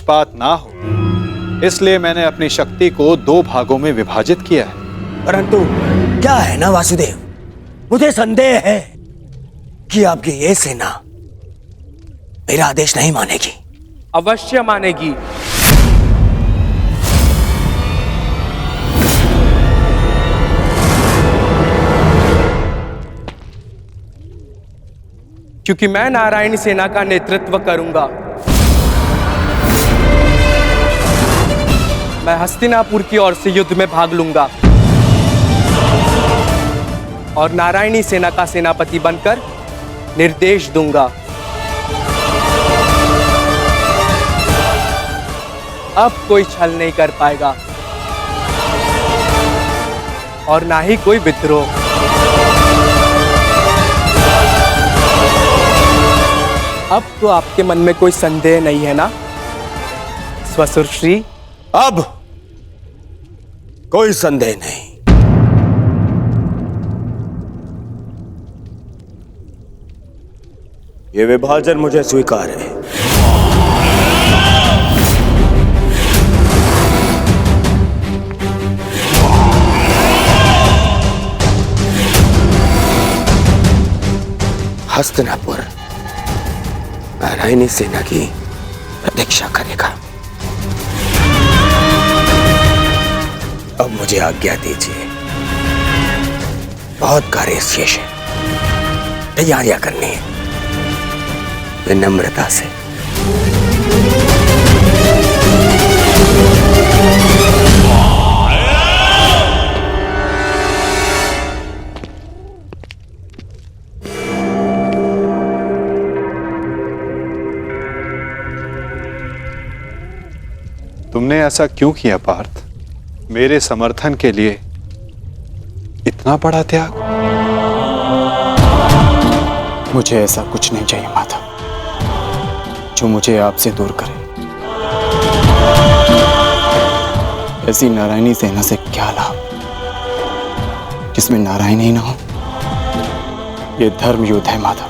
पक्षपात ना हो, इसलिए मैंने अपनी शक्ति को 2 भागों में विभाजित किया है। परंतु क्या है ना वासुदेव, मुझे संदेह है कि आपकी ये सेना मेरा आदेश नहीं मानेगी। अवश्य मानेगी। क्योंकि मैं नारायणी सेना का नेतृत्व करूंगा। मैं हस्तिनापुर की ओर से युद्ध में भाग लूंगा और नारायणी सेना का सेनापति बनकर निर्देश दूंगा। अब कोई छल नहीं कर पाएगा और ना ही कोई विद्रोह। अब तो आपके मन में कोई संदेह नहीं है ना स्वसुर श्री? अब कोई संदेह नहीं। ये विभाजन मुझे स्वीकार है। हस्तिनापुर नारायणी सेना की प्रतीक्षा करेगा। अब मुझे आज्ञा दीजिए, बहुत कार्य शेष है, तैयारियां करनी है। विनम्रता से। तुमने ऐसा क्यों किया पार्थ? मेरे समर्थन के लिए इतना बड़ा त्याग? मुझे ऐसा कुछ नहीं चाहिए माता जो मुझे आपसे दूर करे। ऐसी नारायणी सेना से क्या लाभ जिसमें नारायण ही ना हो। ये धर्म युद्ध है माता,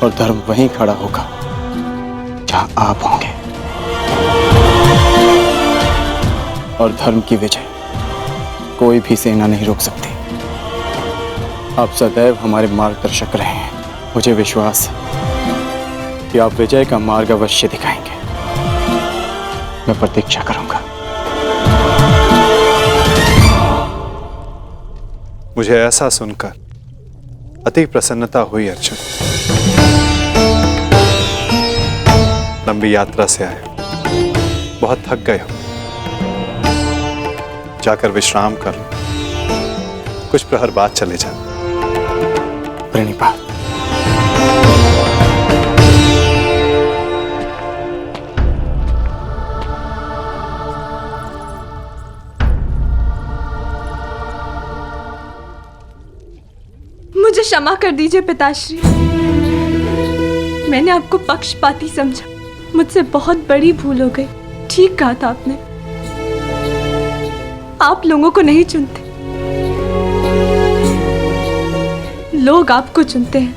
और धर्म वहीं खड़ा होगा जहां आप होंगे। और धर्म की विजय कोई भी सेना नहीं रोक सकती। आप सदैव हमारे मार्गदर्शक रहे हैं। मुझे विश्वास है कि आप विजय का मार्ग अवश्य दिखाएंगे। मैं प्रतीक्षा करूंगा। मुझे ऐसा सुनकर अति प्रसन्नता हुई अर्जुन। लंबी यात्रा से आए, बहुत थक गए हो, जाकर विश्राम कर लो। कुछ प्रहर बाद चले जा। प्रणिपात। मुझे क्षमा कर दीजिए पिताश्री, मैंने आपको पक्षपाती समझा। मुझसे बहुत बड़ी भूल हो गई। ठीक कहा था आपने, आप लोगों को नहीं चुनते, लोग आपको चुनते हैं।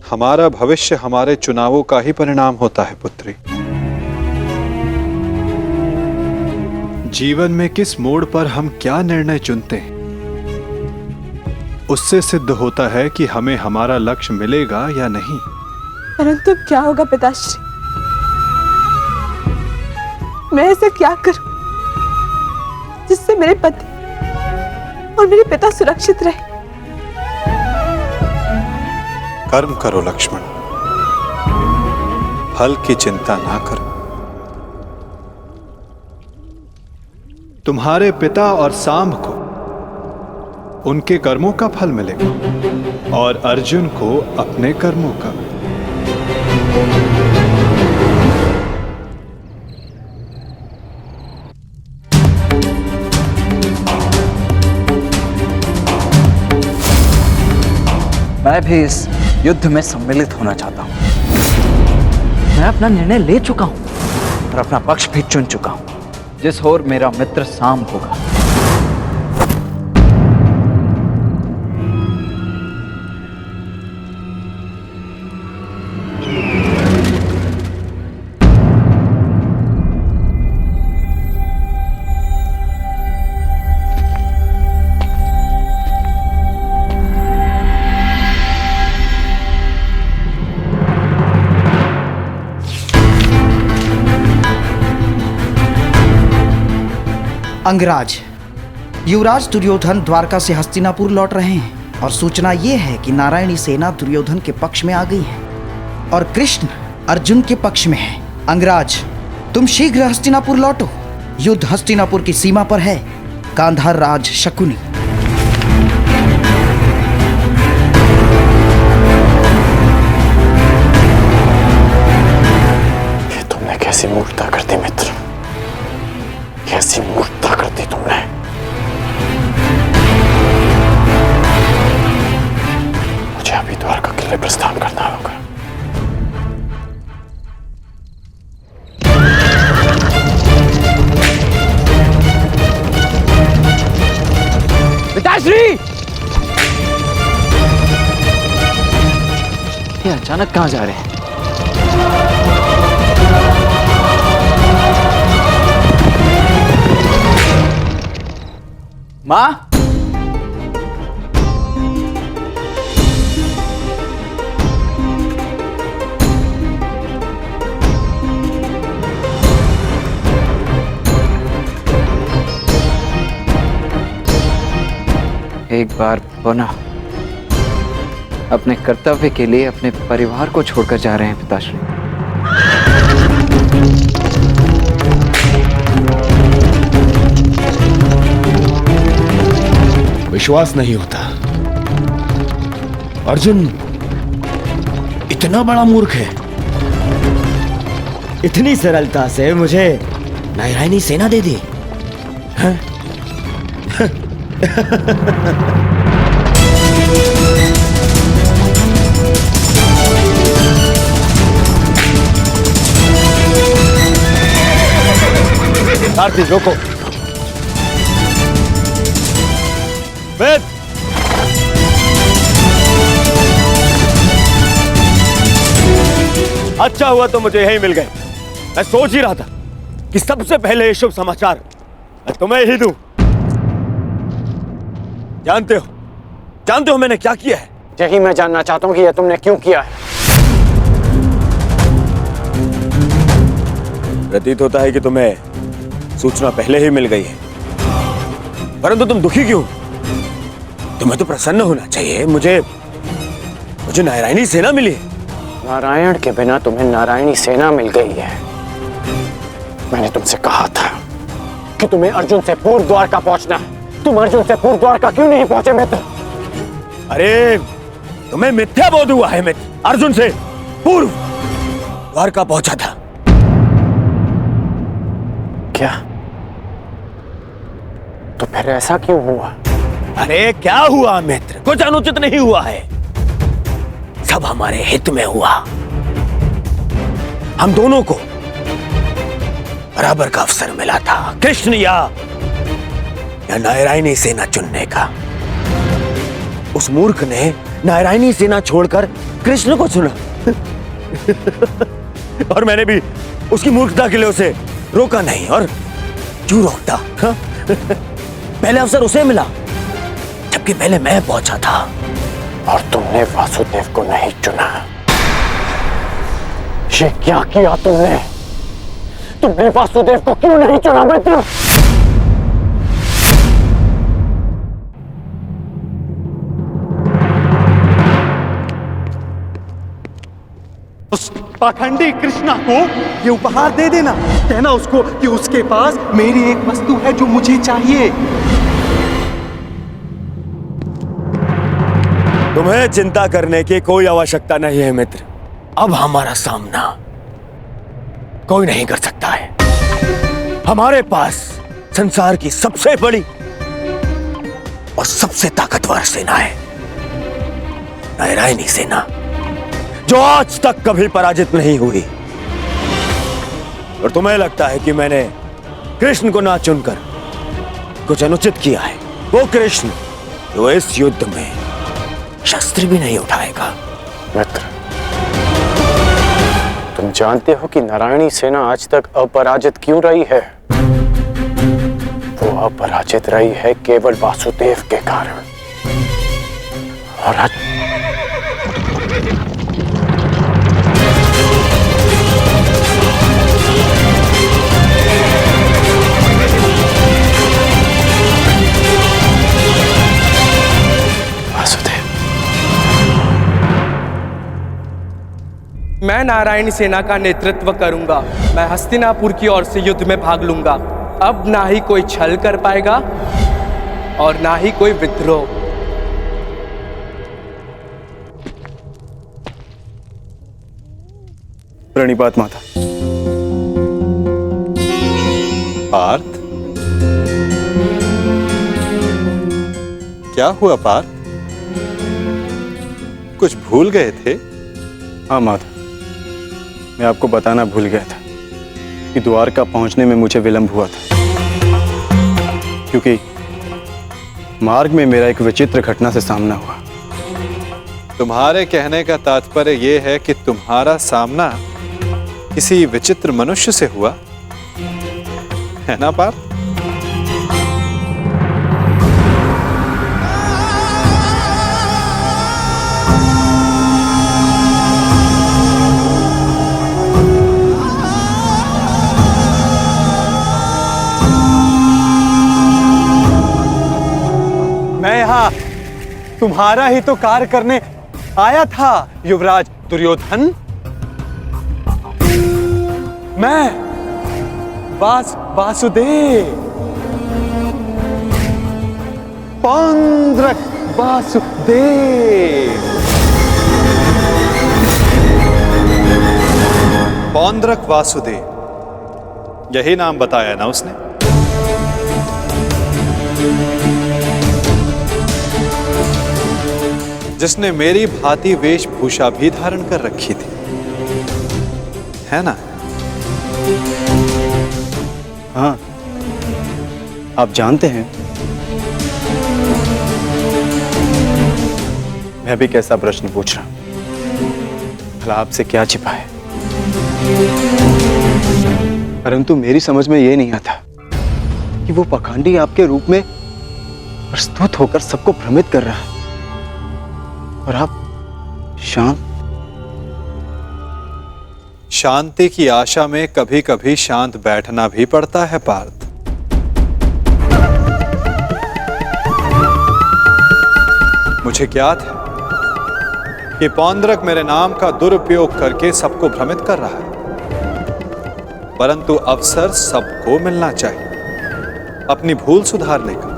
हमारा भविष्य हमारे चुनावों का ही परिणाम होता है पुत्री। जीवन में किस मोड़ पर हम क्या निर्णय चुनते हैं, उससे सिद्ध होता है कि हमें हमारा लक्ष्य मिलेगा या नहीं। परंतु क्या होगा पिताश्री, मैं ऐसा क्या करूं जिससे मेरे पति और मेरे पिता सुरक्षित रहे? कर्म करो लक्ष्मण, फल की चिंता ना करो। तुम्हारे पिता और सांब को उनके कर्मों का फल मिलेगा और अर्जुन को अपने कर्मों का। मैं भी इस युद्ध में सम्मिलित होना चाहता हूं। मैं अपना निर्णय ले चुका हूं और अपना पक्ष भी चुन चुका हूं। जिस ओर मेरा मित्र सांब होगा अंगराज, युवराज दुर्योधन द्वारका से हस्तिनापुर लौट रहे हैं और सूचना ये है कि नारायणी सेना दुर्योधन के पक्ष में आ गई है और कृष्ण अर्जुन के पक्ष में है। अंगराज, तुम शीघ्र हस्तिनापुर लौटो। युद्ध हस्तिनापुर की सीमा पर है। गांधार राज शकुनी। ये तुमने कैसी मूर्खता कर दी मित्र, कैसी मूर्खता कर दी तुमने। मुझे अभी द्वारका किले प्रस्थान करना होगा। पिताश्री! ये अचानक कहां जा रहे हैं? मां? एक बार पुनः अपने कर्तव्य के लिए अपने परिवार को छोड़कर जा रहे हैं पिताश्री। विश्वास नहीं होता, अर्जुन इतना बड़ा मूर्ख है। इतनी सरलता से मुझे नारायणी सेना दे दी। हाँ? सारथी रोको। वेद, अच्छा हुआ तो मुझे यही मिल गए। मैं सोच ही रहा था कि सबसे पहले ये शुभ समाचार मैं तुम्हें ही दूं। जानते हो मैंने क्या किया है? यही मैं जानना चाहता हूं कि यह तुमने क्यों किया है। प्रतीत होता है कि तुम्हें सूचना पहले ही मिल गई है, परंतु तुम दुखी क्यों? तुम्हें तो प्रसन्न होना चाहिए। मुझे नारायणी सेना मिली है। नारायण के बिना तुम्हें नारायणी सेना मिल गई है। मैंने तुमसे कहा था कि तुम्हें अर्जुन से पूर्व द्वारका पहुंचना है। तुम अर्जुन से पूर्व द्वारका क्यों नहीं पहुंचे मित्र? अरे तुम्हें मिथ्या बोध हुआ है मित्र। अर्जुन से पूर्व द्वारका पहुंचा था। क्या? तो फिर ऐसा क्यों हुआ? अरे क्या हुआ मित्र? कुछ अनुचित नहीं हुआ है, सब हमारे हित में हुआ। हम दोनों को बराबर का अवसर मिला था, कृष्ण या नारायणी सेना चुनने का। उस मूर्ख ने नारायणी सेना छोड़कर कृष्ण को चुना और मैंने भी उसकी मूर्खता के लिए उसे रोका नहीं। और क्यों रोकता? हा? पहले अवसर उसे मिला जबकि पहले मैं पहुंचा था। और तुमने वासुदेव को नहीं चुना। ये क्या किया तुमने? तुमने वासुदेव को क्यों नहीं चुना मित्र? उस पाखंडी कृष्णा को ये उपहार दे देना। कहना उसको कि उसके पास मेरी एक वस्तु है जो मुझे चाहिए। तुम्हें चिंता करने की कोई आवश्यकता नहीं है मित्र। अब हमारा सामना कोई नहीं कर सकता है। हमारे पास संसार की सबसे बड़ी और सबसे ताकतवर सेना है, नारायणी सेना, जो आज तक कभी पराजित नहीं हुई। और तुम्हें लगता है कि मैंने कृष्ण को ना चुनकर कुछ अनुचित किया है। वो कृष्ण जो इस युद्ध में शस्त्र भी नहीं उठाएगा। मित्र, तुम जानते हो कि नारायणी सेना आज तक अपराजित क्यों रही है? वो अपराजित रही है केवल वासुदेव के कारण। और आज मैं नारायणी सेना का नेतृत्व करूंगा। मैं हस्तिनापुर की ओर से युद्ध में भाग लूंगा। अब ना ही कोई छल कर पाएगा और ना ही कोई विद्रोह। प्रणिपात माता। पार्थ, क्या हुआ पार्थ? कुछ भूल गए थे? हाँ माता, मैं आपको बताना भूल गया था कि द्वारका पहुंचने में मुझे विलंब हुआ था, क्योंकि मार्ग में मेरा एक विचित्र घटना से सामना हुआ। तुम्हारे कहने का तात्पर्य यह है कि तुम्हारा सामना किसी विचित्र मनुष्य से हुआ, है ना पार्थ? मैं यहाँ तुम्हारा ही तो कार्य करने आया था युवराज दुर्योधन। मैं वासुदेव, पौंद्रक वासुदेव। पौंद्रक वासुदेव, यही नाम बताया ना उसने? जिसने मेरी भांति वेशभूषा भी धारण कर रखी थी, है ना? हाँ, आप जानते हैं मैं भी कैसा प्रश्न पूछ रहा हूं, भला आपसे क्या छिपा है? परंतु मेरी समझ में यह नहीं आता कि वो पाखंडी आपके रूप में प्रस्तुत होकर सबको भ्रमित कर रहा है और आप शांत। शांति की आशा में कभी कभी शांत बैठना भी पड़ता है पार्थ। मुझे ज्ञात है कि पौंद्रक मेरे नाम का दुरुपयोग करके सबको भ्रमित कर रहा है, परंतु अवसर सबको मिलना चाहिए अपनी भूल सुधारने का।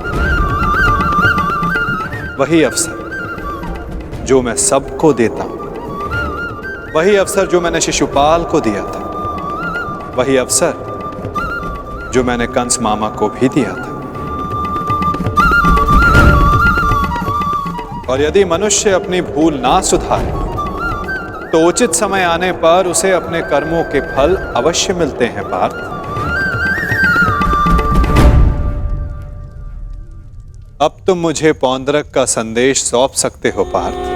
वही अवसर जो मैं सबको देता हूं, वही अवसर जो मैंने शिशुपाल को दिया था, वही अवसर जो मैंने कंस मामा को भी दिया था। और यदि मनुष्य अपनी भूल ना सुधारे तो उचित समय आने पर उसे अपने कर्मों के फल अवश्य मिलते हैं पार्थ। अब तुम मुझे पौंद्रक का संदेश सौंप सकते हो पार्थ।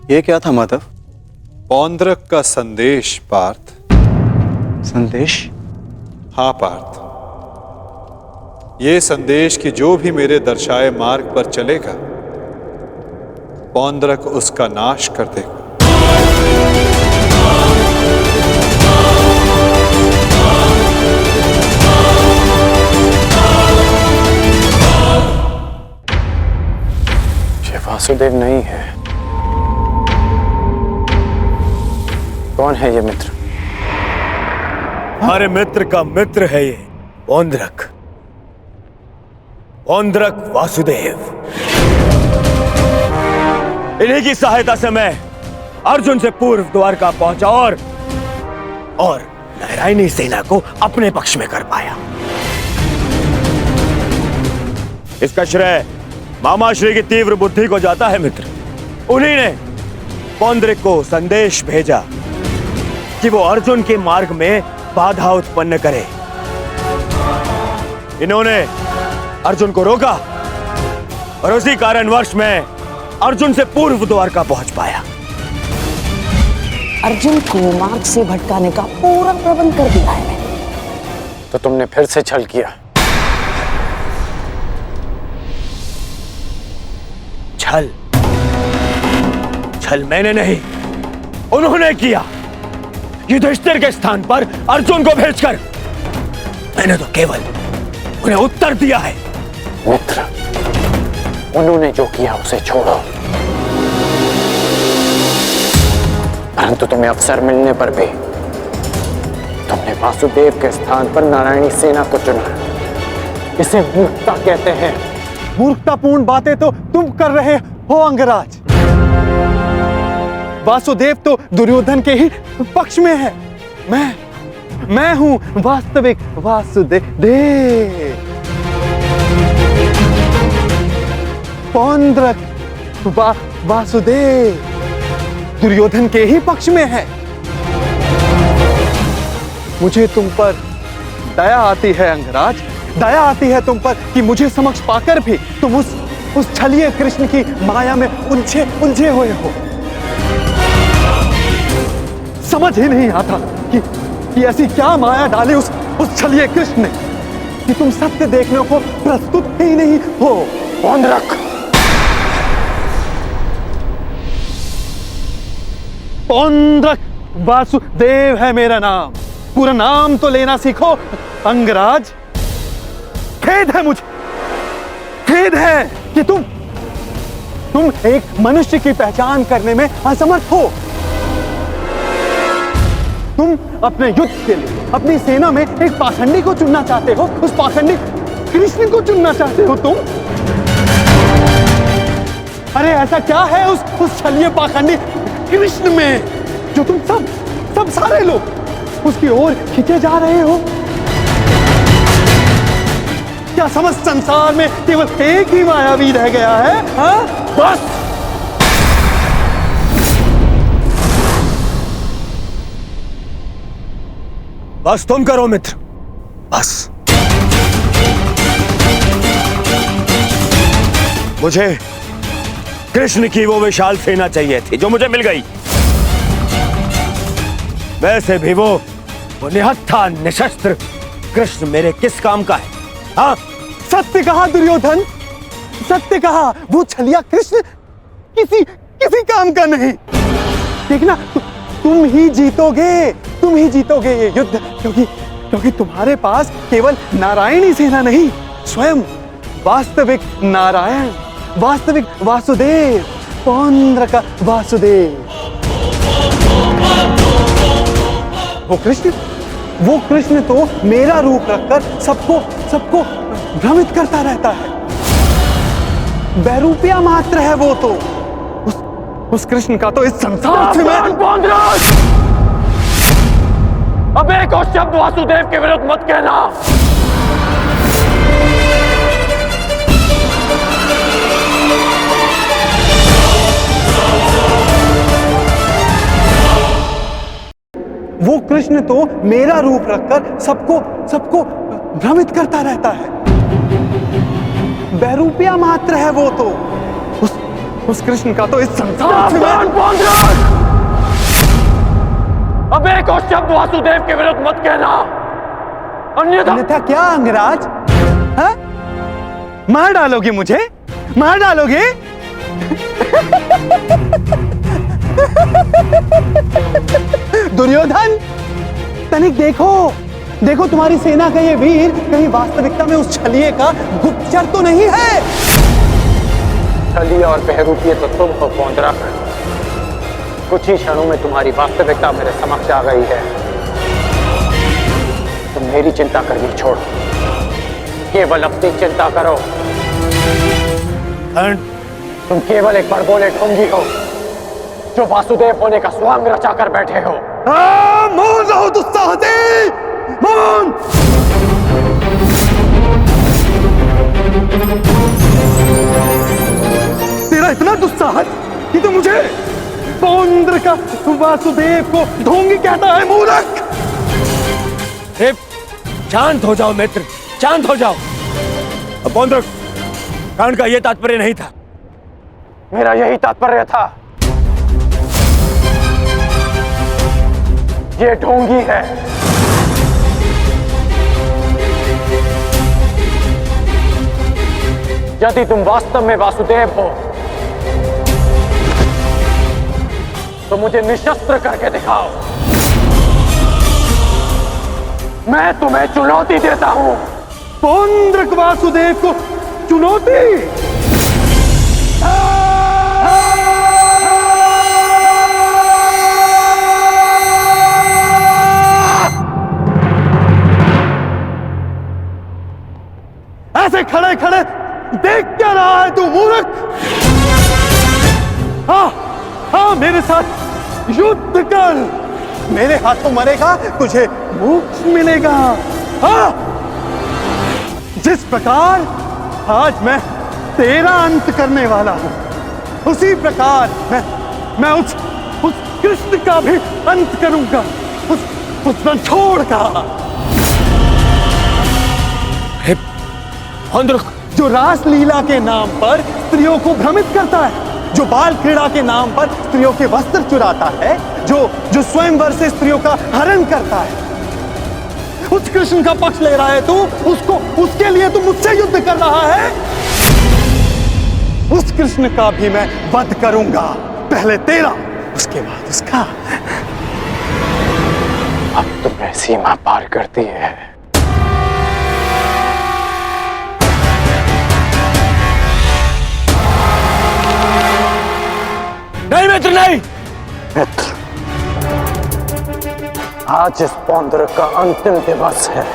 ये क्या था माधव? पौंद्रक का संदेश पार्थ। संदेश? हाँ पार्थ, ये संदेश कि जो भी मेरे दर्शाए मार्ग पर चलेगा पौंद्रक उसका नाश कर देगा। ये वासुदेव नहीं है। कौन है ये मित्र? हमारे मित्र का मित्र है ये पौंद्रक, पौंद्रक वासुदेव। इन्हीं की सहायता से मैं अर्जुन से पूर्व द्वारका पहुंचा और नारायणी सेना को अपने पक्ष में कर पाया। इसका श्रेय मामाश्री की तीव्र बुद्धि को जाता है मित्र। उन्हीं ने पौंड्रिक को संदेश भेजा कि वो अर्जुन के मार्ग में बाधा उत्पन्न करे। इन्होंने अर्जुन को रोका और उसी कारणवश में अर्जुन से पूर्व द्वारका पहुंच पाया। अर्जुन को मार्ग से भटकाने का पूरा प्रबंध कर दिया है मैंने। तो तुमने फिर से छल किया। छल? छल मैंने नहीं, उन्होंने किया। युधिष्ठिर के स्थान पर अर्जुन को भेजकर मैंने तो केवल उन्हें उत्तर दिया है। मित्र, उन्होंने जो किया उसे छोड़ो, परंतु तुम्हें अवसर मिलने पर भी तुमने वासुदेव के स्थान पर नारायणी सेना को चुना। इसे मूर्खता कहते हैं। मूर्खतापूर्ण बातें तो तुम कर रहे हो अंगराज। वासुदेव तो दुर्योधन के ही पक्ष में है। मैं हूं वास्तविक वासुदेव। पौंड्रक वासुदेव दुर्योधन के ही पक्ष में है। मुझे तुम पर दया आती है अंगराज, दया आती है तुम पर कि मुझे समक्ष पाकर भी तुम उस छलिए कृष्ण की माया में उलझे हुए हो। समझ ही नहीं आता कि ऐसी क्या माया डाली उस छलिए कृष्ण ने कि तुम सत्य देखने को प्रस्तुत ही नहीं हो। पौंड्रक, पौंड्रक वासुदेव है मेरा नाम। पूरा नाम तो लेना सीखो अंगराज। खेद है मुझे, खेद है कि तुम एक मनुष्य की पहचान करने में असमर्थ हो। तुम अपने युद्ध के लिए अपनी सेना में एक पाखंडी को चुनना चाहते हो। उस पाखंडी कृष्ण को चुनना चाहते हो तुम। अरे ऐसा क्या है उस छलिए पाखंडी कृष्ण में जो तुम सब सारे लोग उसकी ओर खींचे जा रहे हो? क्या समस्त संसार में केवल एक ही मायावी रह गया है? हाँ? बस तुम करो मित्र, बस। मुझे कृष्ण की वो विशाल सेना चाहिए थी जो मुझे मिल गई। वैसे भी वो निहत्था निशस्त्र कृष्ण मेरे किस काम का है? हाँ, सत्य कहा दुर्योधन, सत्य कहा। वो छलिया कृष्ण किसी काम का नहीं। देखना, तुम ही जीतोगे ये युद्ध, क्योंकि तुम्हारे पास केवल नारायणी सेना नहीं, स्वयं वास्तविक नारायण, वास्तविक वासुदेव, पौंड्रक वासुदेव। वो कृष्ण तो मेरा रूप रखकर सबको भ्रमित करता रहता है। बैरूपिया मात्र है वो तो। उस कृष्ण का तो इस संसार से मैं अब एक और शब्द वासुदेव के विरुद्ध मत कहना। वो कृष्ण तो मेरा रूप रखकर सबको भ्रमित करता रहता है। बैरूपिया मात्र है वो तो। उस कृष्ण का तो इस संसार से मैं अब एक और शब्द वासुदेव के विरुद्ध मत कहना, अन्यथा क्या अंगराज? हाँ? मार डालोगे मुझे? मार डालोगे? दुर्योधन, तनिक देखो तुम्हारी सेना का ये वीर कहीं वास्तविकता में उस छलिए का गुप्तचर तो नहीं है। छलिए और बहरूपिये तो तुम हो पौंड्रक। कुछ ही क्षणों में तुम्हारी वास्तविकता मेरे समक्ष आ गई है। तुम मेरी चिंता करनी छोड़ो, केवल अपनी चिंता करो। तुम केवल एक बड़बोले ढोंगी हो। जो वासुदेव होने का स्वांग रचा कर बैठे हो। मौन रहो दुस्साहसी, मौन। तेरा इतना दुस्साहस कि तू मुझे पौंद्र का वासुदेव को ढोंगी कहता है, मूर्ख। शांत हो जाओ मित्र, शांत हो जाओ। पौंद्र, कांड का यह तात्पर्य नहीं था, मेरा यही तात्पर्य था। ये ढोंगी है। यदि तुम वास्तव में वासुदेव हो तो मुझे निशस्त्र करके दिखाओ। मैं तुम्हें चुनौती देता हूं। पौंद्रक वासुदेव को चुनौती? ऐसे खड़े खड़े देख क्या रहा है तू, मूर्ख? हाँ, मेरे साथ युद्ध कर। मेरे हाथों मरेगा, तुझे मोक्ष मिलेगा। हाँ, जिस प्रकार आज मैं तेरा अंत करने वाला हूं, उसी प्रकार मैं उस कृष्ण का भी अंत करूंगा, उस रणछोड़ का। जो रासलीला के नाम पर स्त्रियों को भ्रमित करता है, जो बाल क्रीड़ा के नाम पर स्त्रियों के वस्त्र चुराता है, जो स्वयंवर से स्त्रियों का हरण करता है, उस कृष्ण का पक्ष ले रहा है तू। उसके लिए तू मुझसे युद्ध कर रहा है। उस कृष्ण का भी मैं वध करूंगा, पहले तेरा, उसके बाद उसका। अब तुम्हें सीमा पार करती है। नहीं मित्र, नहीं मित्र, आज इस पौंद्र का अंतिम दिवस है।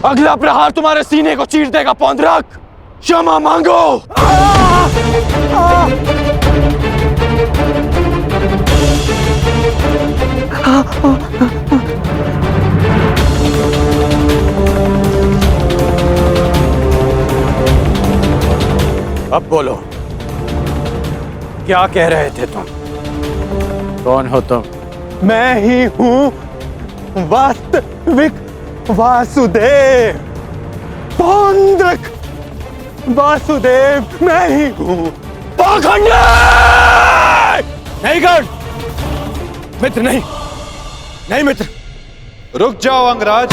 अगला प्रहार तुम्हारे सीने को चीर देगा पौंद्रक। क्षमा मांगो। अब बोलो, क्या कह रहे थे तुम? कौन हो तुम? मैं ही हूं वास्तविक वासुदेव। पौंद्रक वासुदेव मैं ही हूं। पाखंडी! नहीं कर मित्र, नहीं नहीं मित्र। रुक जाओ अंगराज।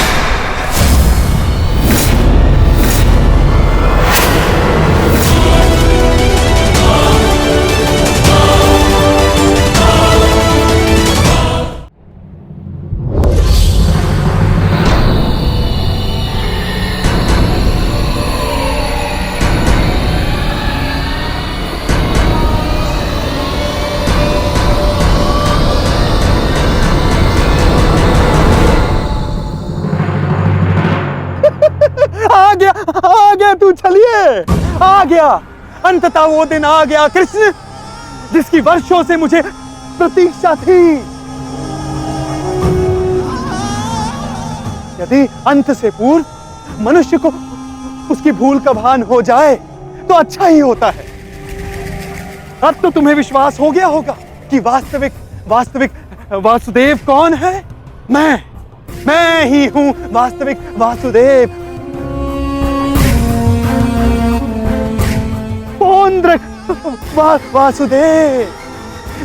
आ गया तू, चलिए आ गया। अंततः वो दिन आ गया कृष्ण, जिसकी वर्षों से मुझे प्रतीक्षा थी। यदि अंत से पूर्व मनुष्य को उसकी भूल का भान हो जाए तो अच्छा ही होता है। अब तो तुम्हें विश्वास हो गया होगा कि वास्तविक वासुदेव कौन है। मैं ही हूं वास्तविक वासुदेव। पौंद्रक वासुदेव,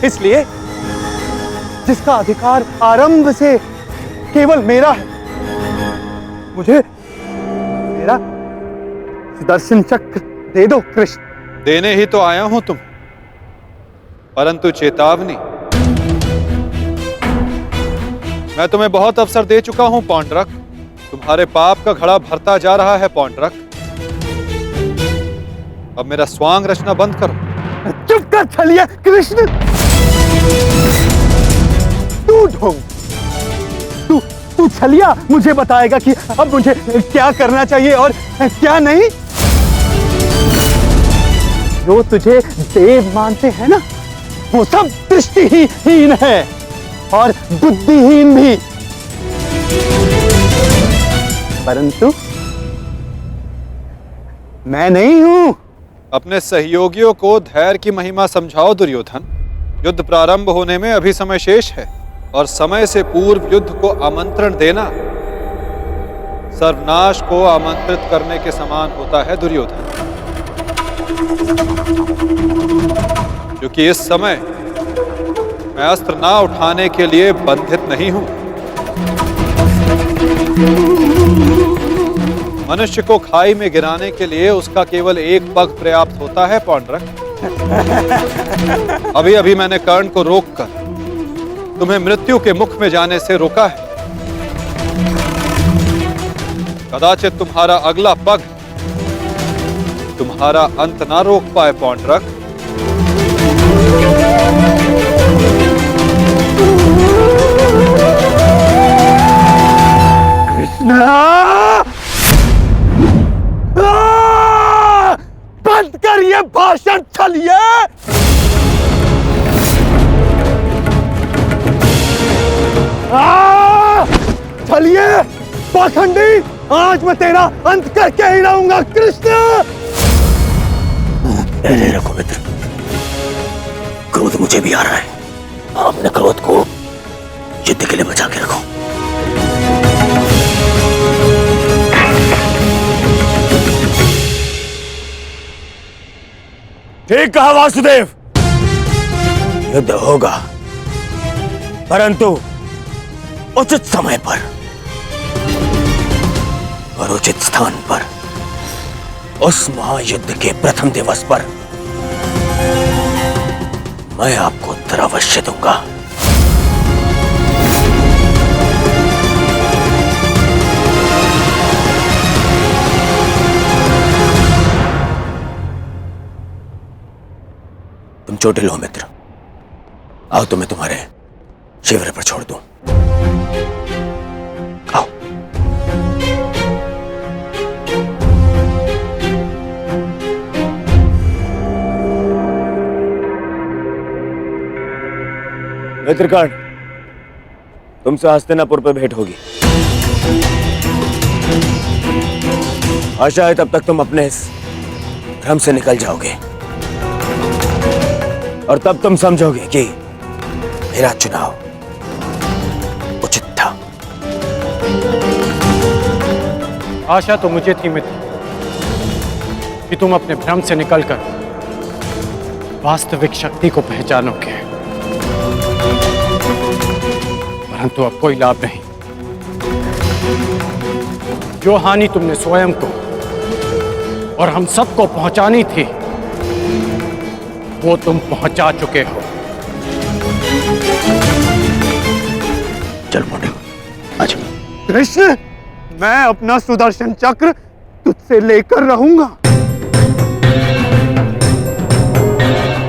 इसलिए जिसका अधिकार आरंभ से केवल मेरा है। मुझे मेरा दर्शन चक्र दे दो कृष्ण। देने ही तो आया हूं तुम, परंतु चेतावनी, मैं तुम्हें बहुत अवसर दे चुका हूं पौंड्रक। तुम्हारे पाप का घड़ा भरता जा रहा है पौंड्रक। अब मेरा स्वांग रचना बंद करो। चुप कर छलिया कृष्ण। तू ढोंग, तू छलिया मुझे बताएगा कि अब मुझे क्या करना चाहिए और क्या नहीं। जो तुझे देव मानते हैं ना, वो सब दृष्टिहीन है और बुद्धिहीन भी। परंतु मैं नहीं हूं। अपने सहयोगियों को धैर्य की महिमा समझाओ दुर्योधन। युद्ध प्रारंभ होने में अभी समय शेष है और समय से पूर्व युद्ध को आमंत्रण देना सर्वनाश को आमंत्रित करने के समान होता है दुर्योधन। क्योंकि इस समय मैं अस्त्र ना उठाने के लिए बंधित नहीं हूं। मनुष्य को खाई में गिराने के लिए उसका केवल एक पग पर्याप्त होता है पौंड्रक। अभी अभी मैंने कर्ण को रोककर तुम्हें मृत्यु के मुख में जाने से रोका है। कदाचित तुम्हारा अगला पग तुम्हारा अंत ना रोक पाए पौंड्रक। बंद कर ये भाषण छलिए। छलिए पाखंडी, आज मैं तेरा अंत करके ही रहूंगा कृष्ण। धैर्य रखो मित्र, क्रोध मुझे भी आ रहा है। अपने क्रोध को युद्ध के लिए बचा के रखो। ठीक कहा वासुदेव, युद्ध होगा, परंतु उचित समय पर और उचित स्थान पर। उस महायुद्ध के प्रथम दिवस पर मैं आपको उत्तर अवश्य दूंगा। तुम चोटिल हो मित्र, आओ तुम्हें तुम्हारे शिविर पर छोड़ दूं। आओ। मित्रगण, तुमसे हस्तिनापुर पर भेंट होगी। आशा है तब तक तुम अपने इस भ्रम से निकल जाओगे और तब तुम समझोगे कि मेरा चुनाव उचित था। आशा तो मुझे थी मित्र कि तुम अपने भ्रम से निकलकर वास्तविक शक्ति को पहचानोगे, परंतु अब कोई लाभ नहीं। जो हानि तुमने स्वयं को और हम सबको पहुंचानी थी, वो तुम पहुंचा चुके हो। चल मोटे, आज कृष्ण, मैं अपना सुदर्शन चक्र तुझसे लेकर रहूंगा,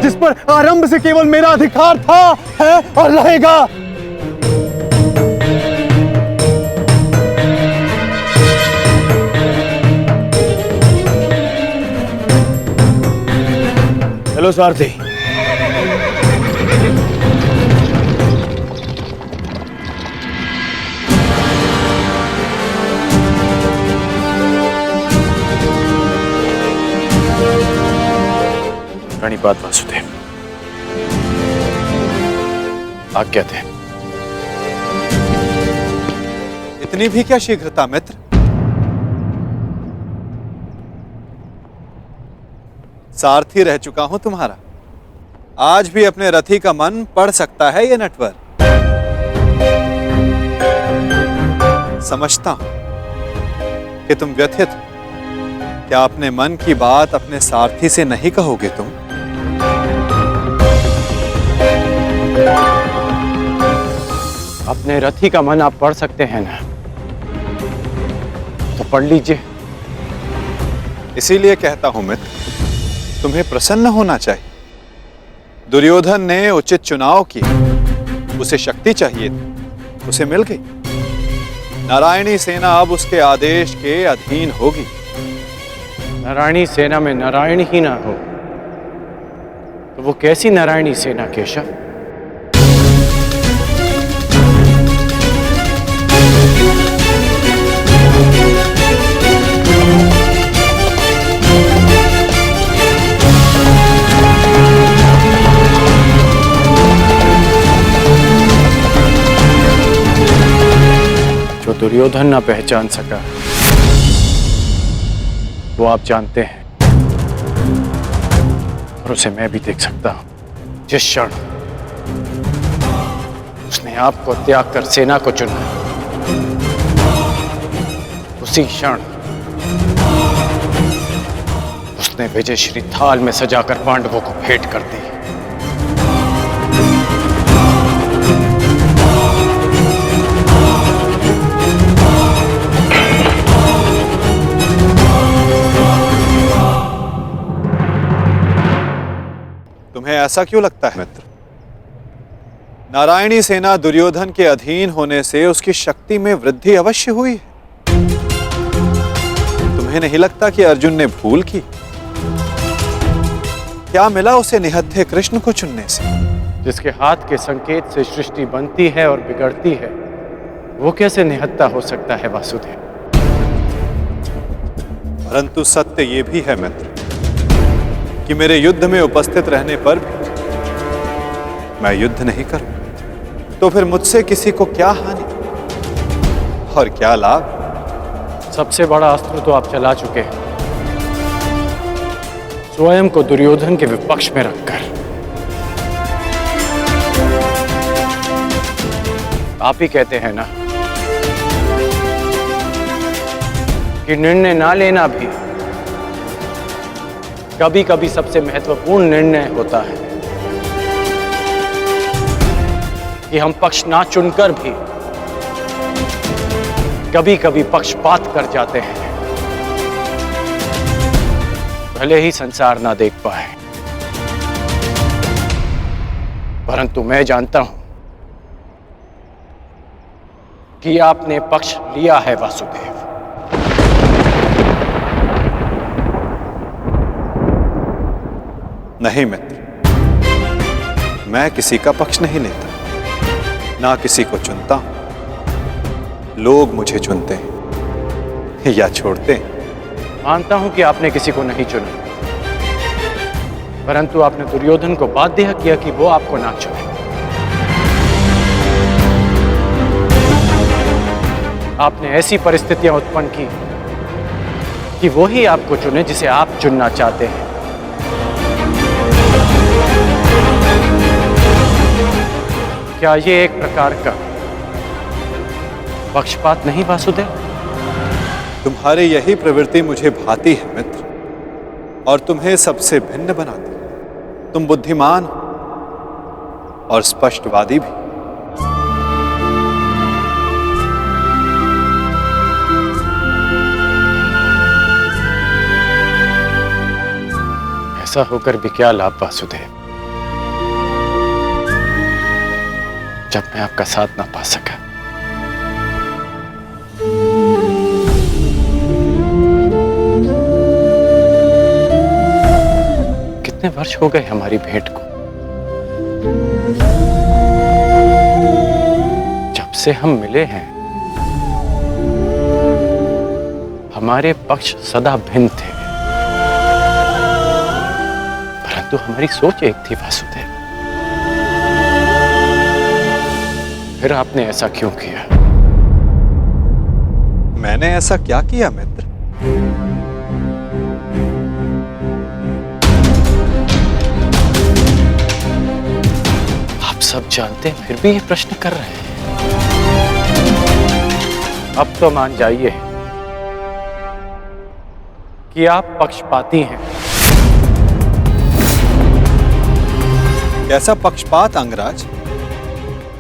जिस पर आरंभ से केवल मेरा अधिकार था, है और रहेगा। चलो सारथी। प्रणिपात वासुदेव, आज्ञा दे। इतनी भी क्या शीघ्रता मित्र? सारथी रह चुका हूं तुम्हारा। आज भी अपने रथी का मन पढ़ सकता है ये नटवर। समझता हूं कि तुम व्यथित हो। क्या अपने मन की बात अपने सारथी से नहीं कहोगे तुम? अपने रथी का मन आप पढ़ सकते हैं ना, तो पढ़ लीजिए। इसीलिए कहता हूं मित्र, तुम्हें प्रसन्न होना चाहिए। दुर्योधन ने उचित चुनाव किया, उसे शक्ति चाहिए थी, उसे मिल गई। नारायणी सेना अब उसके आदेश के अधीन होगी। नारायणी सेना में नारायण ही ना हो तो वो कैसी नारायणी सेना केशव? जो दुर्योधन ना पहचान सका वो आप जानते हैं, और उसे मैं भी देख सकता हूं। जिस क्षण उसने आपको त्याग कर सेना को चुना, उसी क्षण उसने विजयश्री थाल में सजाकर पांडवों को भेंट कर दी। तुम्हें ऐसा क्यों लगता है मित्र? नारायणी सेना दुर्योधन के अधीन होने से उसकी शक्ति में वृद्धि अवश्य हुई है। तुम्हें नहीं लगता कि अर्जुन ने भूल की? क्या मिला उसे निहत्थे कृष्ण को चुनने से? जिसके हाथ के संकेत से सृष्टि बनती है और बिगड़ती है, वो कैसे निहत्था हो सकता है वासुदेव? परंतु सत्य ये भी है मित्र कि मेरे युद्ध में उपस्थित रहने पर भी मैं युद्ध नहीं करूंगा, तो फिर मुझसे किसी को क्या हानि और क्या लाभ? सबसे बड़ा अस्त्र तो आप चला चुके हैं, स्वयं को दुर्योधन के विपक्ष में रखकर। आप ही कहते हैं ना कि निर्णय ना लेना भी कभी कभी सबसे महत्वपूर्ण निर्णय होता है, कि हम पक्ष ना चुनकर भी कभी कभी पक्षपात कर जाते हैं, भले ही संसार ना देख पाए। परंतु मैं जानता हूं कि आपने पक्ष लिया है वासुदेव। नहीं मित्र, मैं किसी का पक्ष नहीं लेता। ना किसी को चुनता हूं, लोग मुझे चुनते हैं या छोड़ते हैं। मानता हूं कि आपने किसी को नहीं चुना, परंतु आपने दुर्योधन को बाध्य किया कि वो आपको ना चुने। आपने ऐसी परिस्थितियां उत्पन्न की कि वो ही आपको चुने जिसे आप चुनना चाहते हैं। क्या ये एक प्रकार का पक्षपात नहीं वासुदेव? तुम्हारी यही प्रवृत्ति मुझे भाती है मित्र, और तुम्हें सबसे भिन्न बनाती है। तुम बुद्धिमान हो और स्पष्टवादी भी। ऐसा होकर भी क्या लाभ वासुदेव, जब मैं आपका साथ ना पा सका। कितने वर्ष हो गए हमारी भेंट को? जब से हम मिले हैं हमारे पक्ष सदा भिन्न थे, परंतु हमारी सोच एक थी वासुदेव। फिर आपने ऐसा क्यों किया? मैंने ऐसा क्या किया मित्र? आप सब जानते हैं फिर भी ये प्रश्न कर रहे हैं। अब तो मान जाइए कि आप पक्षपाती हैं। कैसा पक्षपात अंगराज?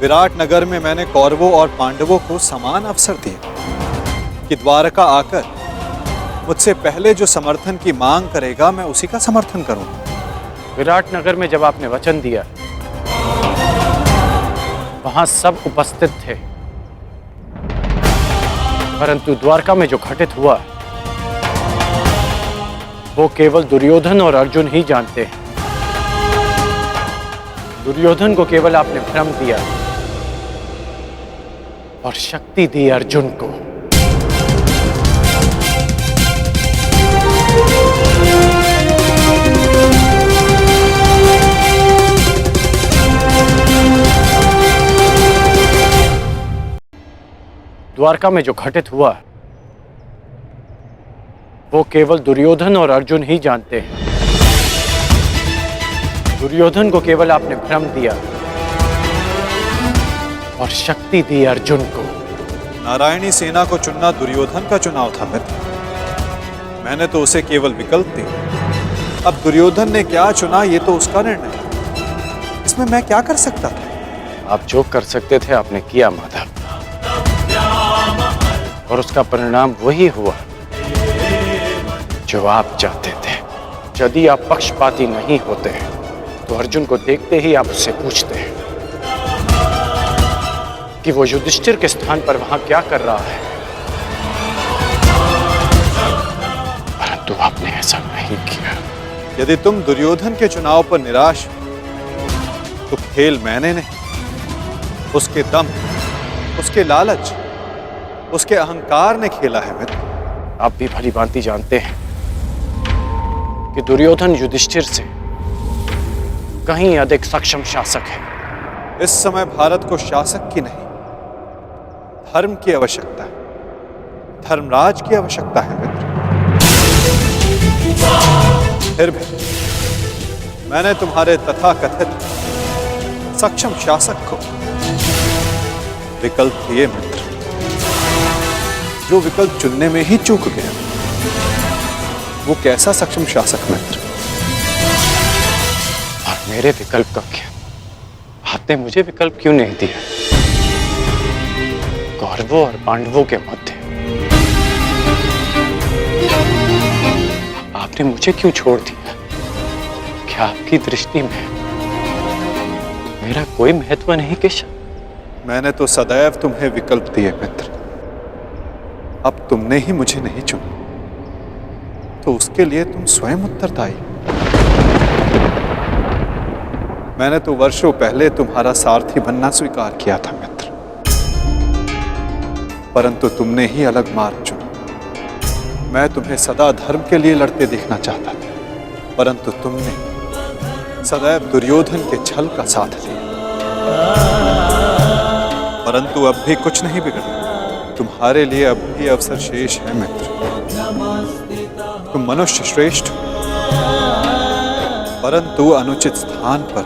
विराट नगर में मैंने कौरवों और पांडवों को समान अवसर दिए कि द्वारका आकर मुझसे पहले जो समर्थन की मांग करेगा मैं उसी का समर्थन करूंगा। विराट नगर में जब आपने वचन दिया वहां सब उपस्थित थे, परंतु द्वारका में जो घटित हुआ वो केवल दुर्योधन और अर्जुन ही जानते हैं। दुर्योधन को केवल आपने भ्रम दिया और शक्ति दी अर्जुन को। द्वारका में जो घटित हुआ वो केवल दुर्योधन और अर्जुन ही जानते हैं। दुर्योधन को केवल आपने भ्रम दिया और शक्ति दी अर्जुन को। नारायणी सेना को चुनना दुर्योधन का चुनाव था मित्र। मैंने तो उसे केवल विकल्प दिए। अब दुर्योधन ने क्या चुना ये तो उसका निर्णय है। इसमें मैं क्या कर सकता था? आप जो कर सकते थे आपने किया माधव, और उसका परिणाम वही हुआ जो आप चाहते थे। यदि आप पक्षपाती नहीं होते तो अर्जुन को देखते ही आप उससे पूछते हैं कि वो युधिष्ठिर के स्थान पर वहां क्या कर रहा है, परंतु आपने ऐसा नहीं किया। यदि तुम दुर्योधन के चुनाव पर निराश हो तो खेल मैंने नहीं, उसके दम, उसके लालच, उसके अहंकार ने खेला है मित्र। आप भी भली भांति जानते हैं कि दुर्योधन युधिष्ठिर से कहीं अधिक सक्षम शासक है। इस समय भारत को शासक की नहीं, धर्म की आवश्यकता है, धर्मराज की आवश्यकता है मित्र। फिर भी मैंने तुम्हारे तथाकथित सक्षम शासक को विकल्प दिए मित्र, जो विकल्प चुनने में ही चूक गया। वो कैसा सक्षम शासक मित्र? और मेरे विकल्प का क्या? आपने मुझे विकल्प क्यों नहीं दिया? कौरवों और पांडवों के मध्य आपने मुझे क्यों छोड़ दिया? क्या आपकी दृष्टि में मेरा कोई महत्व नहीं केशव? मैंने तो सदैव तुम्हें विकल्प दिए मित्र। अब तुमने ही मुझे नहीं चुना तो उसके लिए तुम स्वयं उत्तरदायी। मैंने तो वर्षों पहले तुम्हारा सारथी बनना स्वीकार किया था मित्र। परंतु तुमने ही अलग मार्ग चुना। मैं तुम्हें सदा धर्म के लिए लड़ते देखना चाहता था, परंतु तुमने सदैव दुर्योधन के छल का साथ दिया। परंतु अब भी कुछ नहीं बिगड़ा। तुम्हारे लिए अब भी अवसर शेष है मित्र। तुम मनुष्य श्रेष्ठ हो, परंतु अनुचित स्थान पर।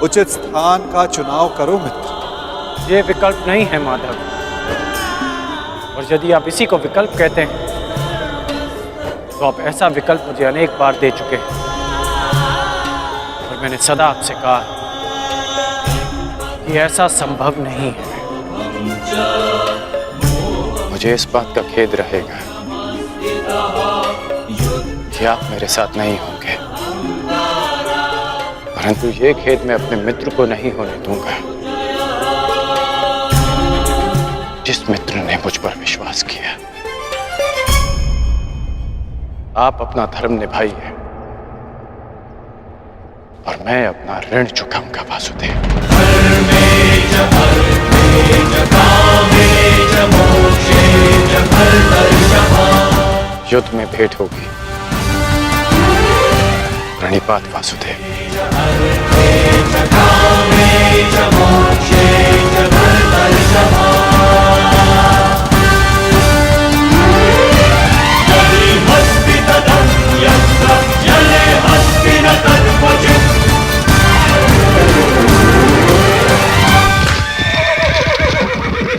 उचित स्थान का चुनाव करो मित्र। ये विकल्प नहीं है माधव, और यदि आप इसी को विकल्प कहते हैं तो आप ऐसा विकल्प मुझे अनेक बार दे चुके हैं, और मैंने सदा आपसे कहा कि ऐसा संभव नहीं है। मुझे इस बात का खेद रहेगा कि आप मेरे साथ नहीं होंगे, परंतु ये खेद मैं अपने मित्र को नहीं होने दूंगा, जिस मित्र ने मुझ पर विश्वास किया। आप अपना धर्म निभाइए और मैं अपना ऋण चुकाऊंगा वासुदेव। युद्ध में भेंट होगी। प्रणिपात वासुदेव।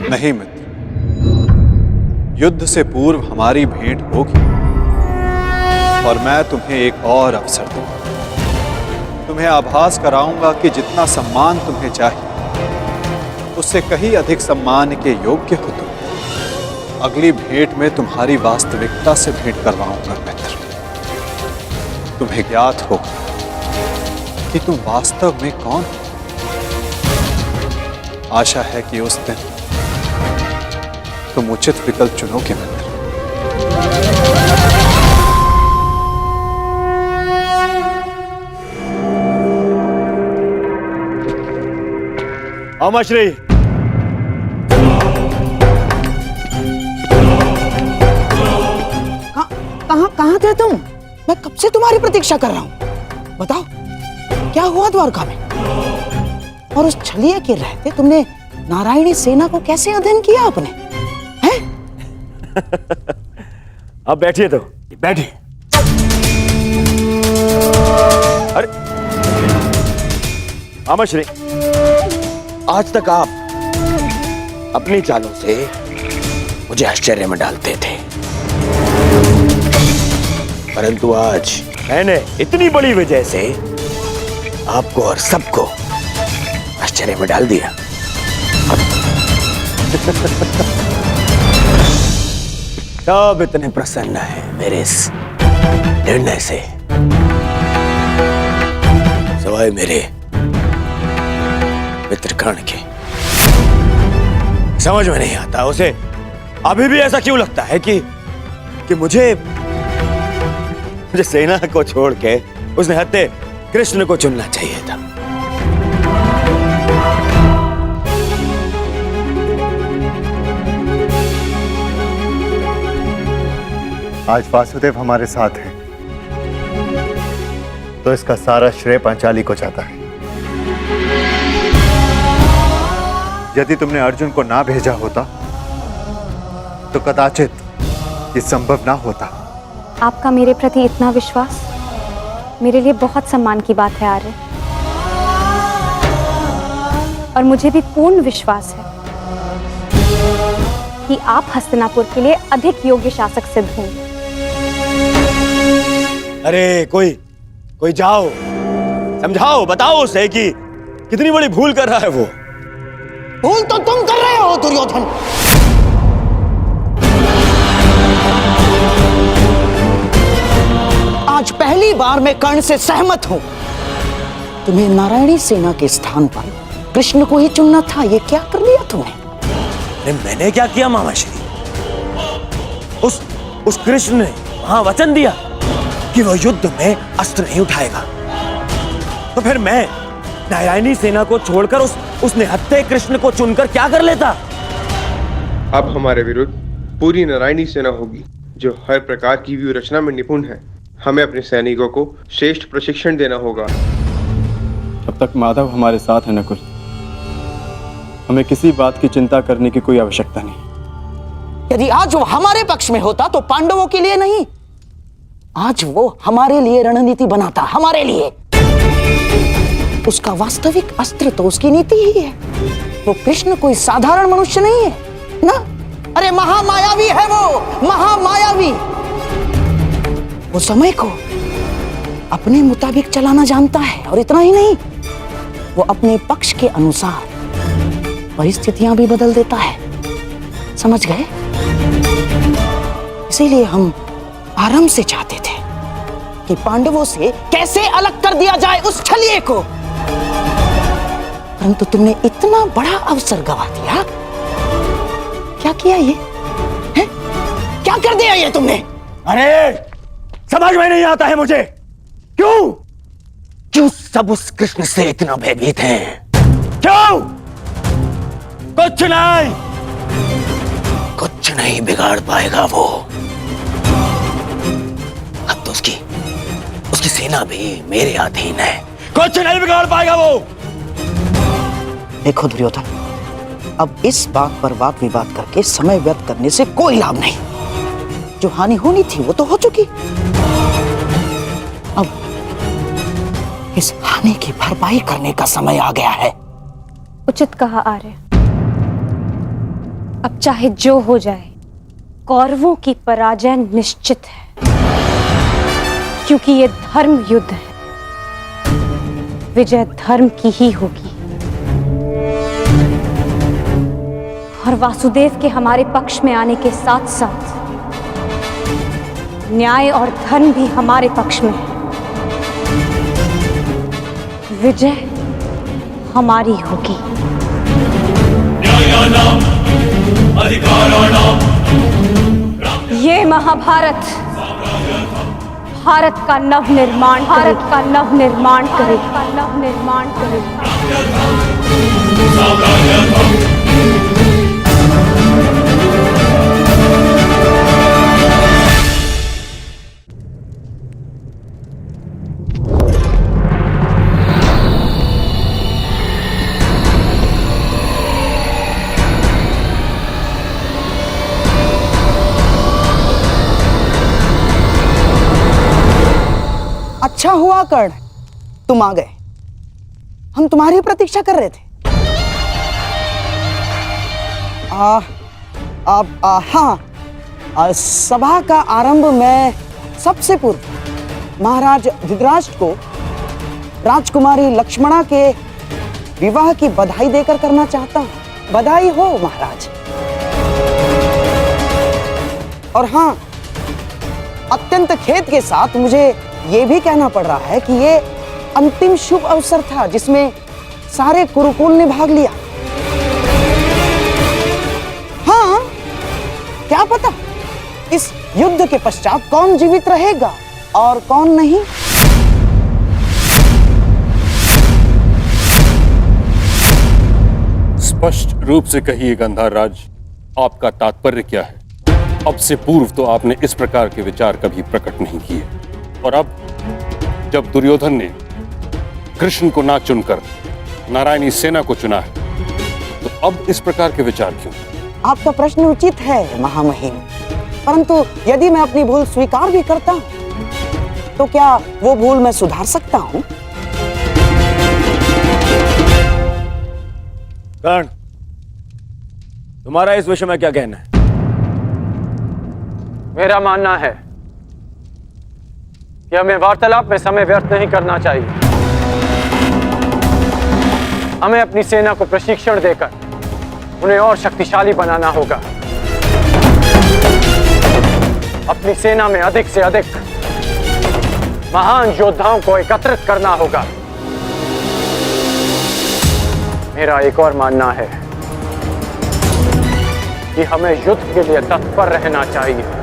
नहीं मित्र, युद्ध से पूर्व हमारी भेंट होगी, और मैं तुम्हें एक और अवसर दूंगा। तुम्हें आभास कराऊंगा कि जितना सम्मान तुम्हें चाहिए उससे कहीं अधिक सम्मान के योग्य हो तुम। अगली भेंट में तुम्हारी वास्तविकता से भेंट करवाऊंगा मित्र। तुम्हें ज्ञात होगा कि तुम वास्तव में कौन हो। आशा है कि उस दिन तुम उचित विकल्प चुनोगे मित्र। अमश्री, कहाँ थे तुम? मैं कब से तुम्हारी प्रतीक्षा कर रहा हूँ। बताओ क्या हुआ द्वारका में? और उस छलिया के रहते तुमने नारायणी सेना को कैसे अध्ययन किया आपने? हैं? अब बैठिए तो बैठिए। अरे अमश्री, आज तक आप अपनी चालों से मुझे आश्चर्य में डालते थे, परंतु आज मैंने इतनी बड़ी वजह से आपको और सबको आश्चर्य में डाल दिया। सब इतने प्रसन्न है मेरे इस निर्णय से, सवाए मेरे मित्र कर्ण के। समझ में नहीं आता उसे अभी भी ऐसा क्यों लगता है कि मुझे सेना को छोड़ के उसने हत्या कृष्ण को चुनना चाहिए था। आज वासुदेव हमारे साथ हैं, तो इसका सारा श्रेय पांचाली को जाता है। यदि तुमने अर्जुन को ना भेजा होता तो कदाचित ये संभव ना होता। आपका मेरे प्रति इतना विश्वास मेरे लिए बहुत सम्मान की बात है आर्य, और मुझे भी पूर्ण विश्वास है कि आप हस्तिनापुर के लिए अधिक योग्य शासक सिद्ध होंगे। अरे कोई जाओ, समझाओ, बताओ उसे कि कितनी बड़ी भूल कर रहा है वो। भूल तो तुम कर रहे हो दुर्योधन। आज पहली बार मैं कर्ण से सहमत हूं। तुम्हें नारायणी सेना के स्थान पर कृष्ण को ही चुनना था। ये क्या कर लिया तुमने? अरे मैंने क्या किया मामाश्री? उस कृष्ण ने वहां वचन दिया कि वो युद्ध में अस्त्र नहीं उठाएगा, तो फिर मैं नारायणी सेना को छोड़कर उस निहत्थे कृष्ण को चुनकर क्या कर लेता? अब हमारे विरुद्ध पूरी नारायणी सेना होगी, जो हर प्रकार की व्यूह रचना में निपुण है। हमें अपने सैनिकों को श्रेष्ठ प्रशिक्षण देना होगा। जब तक माधव हमारे साथ है नकुल, हमें किसी बात की चिंता करने की कोई आवश्यकता नहीं। यदि आज वो हमारे पक्ष में होता तो पांडवों के लिए नहीं, आज वो हमारे लिए रणनीति बनाता, हमारे लिए। उसका वास्तविक अस्त्र तो उसकी नीति ही है। वो कृष्ण कोई साधारण मनुष्य नहीं है ना। अरे महामायावी है वो, महामायावी। वो समय को अपने मुताबिक चलाना जानता है, और इतना ही नहीं, वो अपने पक्ष के अनुसार परिस्थितियां भी बदल देता है। समझ गए? इसीलिए हम आरंभ से चाहते थे कि पांडवों से कैसे अलग कर दिया जाए उस छलिए को, परंतु तुमने इतना बड़ा अवसर गवा दिया। क्या किया ये है? क्या कर दिया ये तुमने? अरे समझ में नहीं आता है मुझे, क्यों सब उस कृष्ण से इतना भयभीत हैं? क्यों? कुछ नहीं बिगाड़ पाएगा वो। अब तो उसकी सेना भी मेरे अधीन है। कुछ नहीं बिगाड़ पाएगा वो। देखो दुर्योधन, अब इस बात पर वाद विवाद करके समय व्यर्थ करने से कोई लाभ नहीं। जो हानि होनी थी वो तो हो चुकी। अब इस हानि की भरपाई करने का समय आ गया है। उचित कहा आर्य। अब चाहे जो हो जाए, कौरवों की पराजय निश्चित है, क्योंकि ये धर्म युद्ध है। विजय धर्म की ही होगी, और वासुदेव के हमारे पक्ष में आने के साथ साथ न्याय और धर्म भी हमारे पक्ष में है। विजय हमारी होगी। ये महाभारत भारत का नवनिर्माण करेगा। अच्छा हुआ कर्ण, तुम आ गए। हम तुम्हारी प्रतीक्षा कर रहे थे। हाँ, सभा का आरंभ मैं सबसे पूर्व महाराज धृतराष्ट्र को राजकुमारी लक्ष्मणा के विवाह की बधाई देकर करना चाहता हूं। बधाई हो महाराज। और हाँ, अत्यंत खेद के साथ मुझे ये भी कहना पड़ रहा है कि ये अंतिम शुभ अवसर था जिसमें सारे कुरुकुल ने भाग लिया। हाँ, क्या पता इस युद्ध के पश्चात कौन जीवित रहेगा और कौन नहीं। स्पष्ट रूप से कहिए गंधार राज, आपका तात्पर्य क्या है? अब से पूर्व तो आपने इस प्रकार के विचार कभी प्रकट नहीं किए, और अब जब दुर्योधन ने कृष्ण को ना चुनकर नारायणी सेना को चुना है, तो अब इस प्रकार के विचार क्यों? आपका प्रश्न उचित है महामहिम, परंतु यदि मैं अपनी भूल स्वीकार भी करता हूं तो क्या वो भूल मैं सुधार सकता हूं? कर्ण, तुम्हारा इस विषय में क्या कहना है? मेरा मानना है कि हमें वार्तालाप में समय व्यर्थ नहीं करना चाहिए। हमें अपनी सेना को प्रशिक्षण देकर उन्हें और शक्तिशाली बनाना होगा। अपनी सेना में अधिक से अधिक महान योद्धाओं को एकत्रित करना होगा। मेरा एक और मानना है कि हमें युद्ध के लिए तत्पर रहना चाहिए।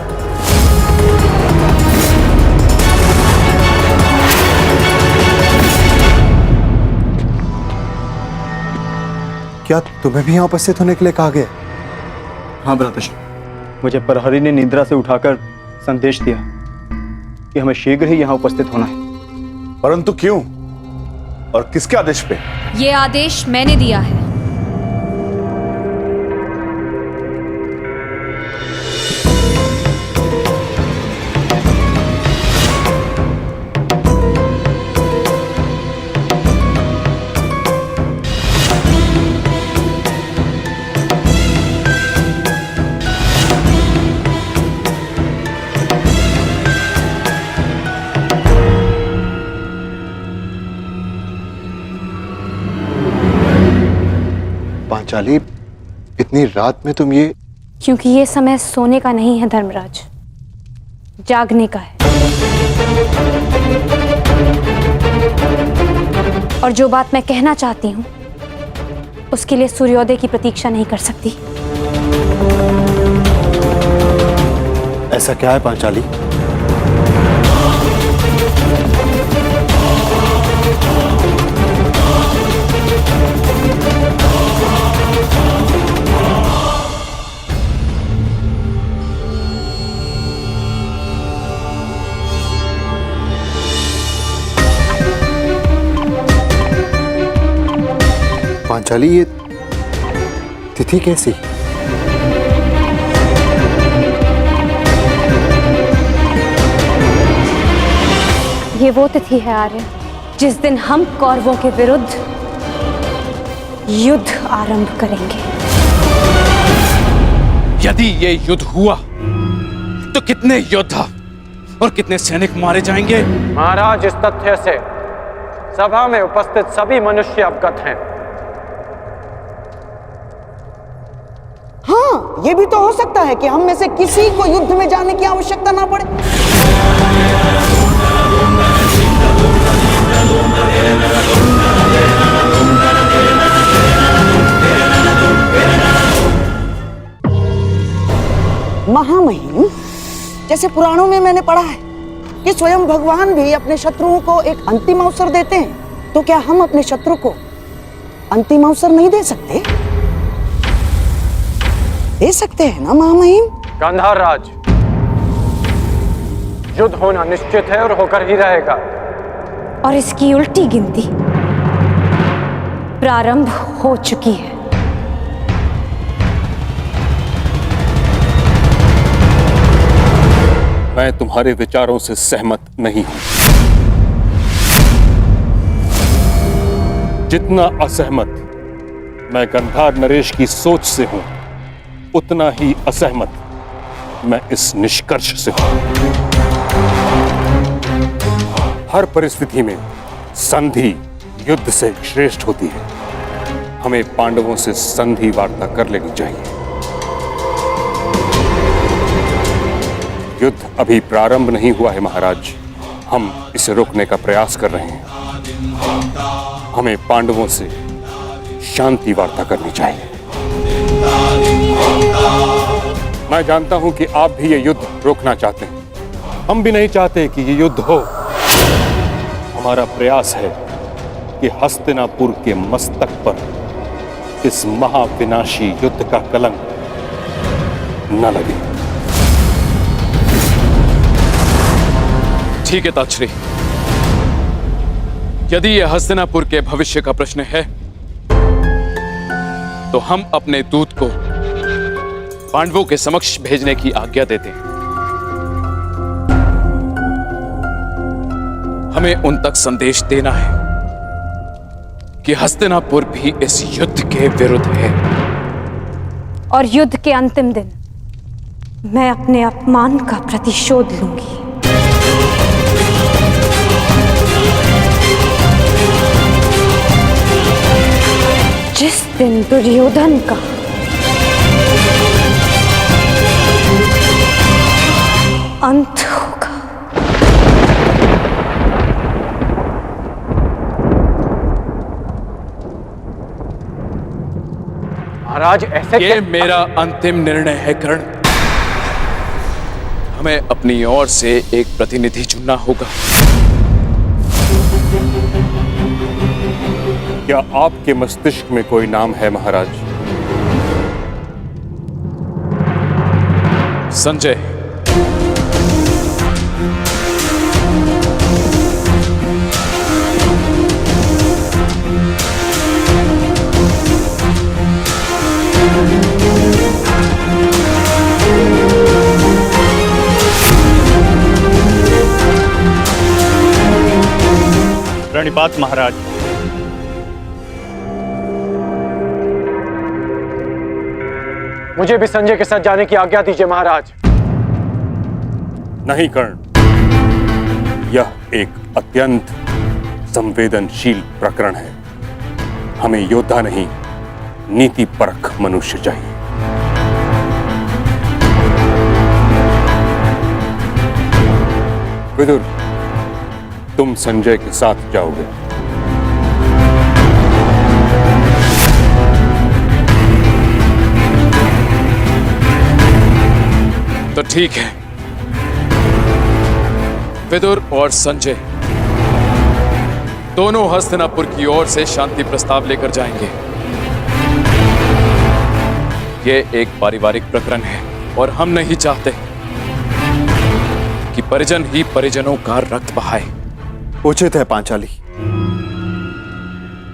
क्या तुम्हें भी यहां उपस्थित होने के लिए कहा गया? हाँ भ्राताश्री, मुझे प्रहरी ने निद्रा से उठाकर संदेश दिया कि हमें शीघ्र ही यहाँ उपस्थित होना है। परंतु क्यों और किसके आदेश पे? ये आदेश मैंने दिया है। पांचाली, इतनी रात में तुम ये? क्योंकि ये समय सोने का नहीं है धर्मराज, जागने का है। और जो बात मैं कहना चाहती हूं उसके लिए सूर्योदय की प्रतीक्षा नहीं कर सकती। ऐसा क्या है पांचाली? पांचाली, ये तिथि कैसी? ये वो तिथि है आर्य जिस दिन हम कौरवों के विरुद्ध युद्ध आरंभ करेंगे। यदि ये युद्ध हुआ तो कितने योद्धा और कितने सैनिक मारे जाएंगे? महाराज, इस तथ्य से सभा में उपस्थित सभी मनुष्य अवगत हैं। हाँ, ये भी तो हो सकता है कि हम में से किसी को युद्ध में जाने की आवश्यकता ना पड़े। महामहिम, जैसे पुराणों में मैंने पढ़ा है कि स्वयं भगवान भी अपने शत्रुओं को एक अंतिम अवसर देते हैं, तो क्या हम अपने शत्रु को अंतिम अवसर नहीं दे सकते? दे सकते हैं ना महामहिम? गांधार राज, युद्ध होना निश्चित है और होकर ही रहेगा। और इसकी उल्टी गिनती प्रारंभ हो चुकी है। मैं तुम्हारे विचारों से सहमत नहीं हूं। जितना असहमत मैं गंधार नरेश की सोच से हूं, उतना ही असहमत मैं इस निष्कर्ष से हूं। हर परिस्थिति में संधि युद्ध से श्रेष्ठ होती है। हमें पांडवों से संधि वार्ता कर लेनी चाहिए। युद्ध अभी प्रारंभ नहीं हुआ है महाराज, हम इसे रोकने का प्रयास कर रहे हैं। हमें पांडवों से शांति वार्ता करनी चाहिए। मैं जानता हूं कि आप भी ये युद्ध रोकना चाहते हैं, हम भी नहीं चाहते कि ये युद्ध हो। हमारा प्रयास है कि हस्तिनापुर के मस्तक पर इस महाविनाशी युद्ध का कलंक न लगे। ठीक है ताक्षरी, यदि यह हस्तिनापुर के भविष्य का प्रश्न है तो हम अपने दूत को पांडवों के समक्ष भेजने की आज्ञा देते हैं। हमें उन तक संदेश देना है कि हस्तिनापुर भी इस युद्ध के विरुद्ध है। और युद्ध के अंतिम दिन मैं अपने अपमान का प्रतिशोध लूंगी। जिस दिन दुर्योधन का अंत होगा। महाराज, ऐसे ये मेरा अंतिम निर्णय है कर्ण। हमें अपनी ओर से एक प्रतिनिधि चुनना होगा। क्या आपके मस्तिष्क में कोई नाम है महाराज? संजय, प्रणिपात महाराज। मुझे भी संजय के साथ जाने की आज्ञा दीजिए महाराज। नहीं कर्ण, यह एक अत्यंत संवेदनशील प्रकरण है। हमें योद्धा नहीं, नीति परख मनुष्य चाहिए। विदुर, तुम संजय के साथ जाओगे। तो ठीक है, विदुर और संजय दोनों हस्तिनापुर की ओर से शांति प्रस्ताव लेकर जाएंगे। यह एक पारिवारिक प्रकरण है और हम नहीं चाहते कि परिजन ही परिजनों का रक्त बहाए। उचित है पांचाली,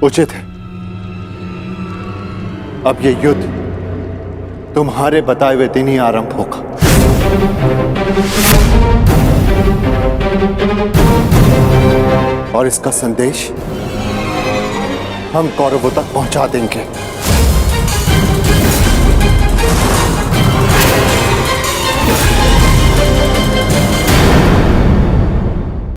उचित है। अब ये युद्ध तुम्हारे बताए हुए दिन ही आरंभ होगा। और इसका संदेश हम कौरवों तक पहुंचा देंगे।